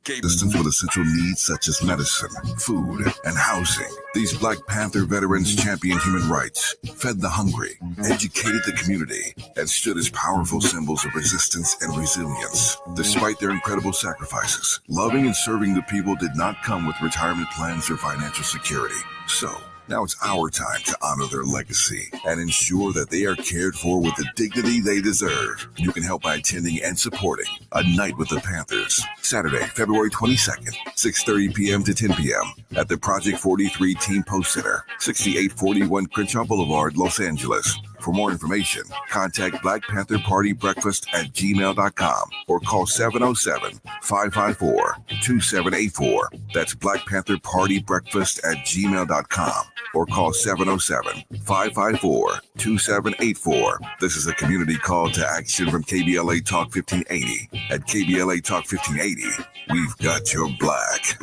Assistance with essential needs such as medicine, food, and housing. These Black Panther veterans championed human rights, fed the hungry, educated the community, and stood as powerful symbols of resistance and resilience. Despite their incredible sacrifices, loving and serving the people did not come with retirement plans or financial security. So, now it's our time to honor their legacy and ensure that they are cared for with the dignity they deserve. You can help by attending and supporting A Night with the Panthers, Saturday, February 22nd, 6:30 p.m. to 10 p.m. at the Project 43 Team Post Center, 6841 Crenshaw Boulevard, Los Angeles. For more information, contact Black Panther Party Breakfast at gmail.com or call 707-554-2784. That's Black Panther Party Breakfast at gmail.com or call 707-554-2784. This is a community call to action from KBLA Talk 1580. At KBLA Talk 1580, we've got your black.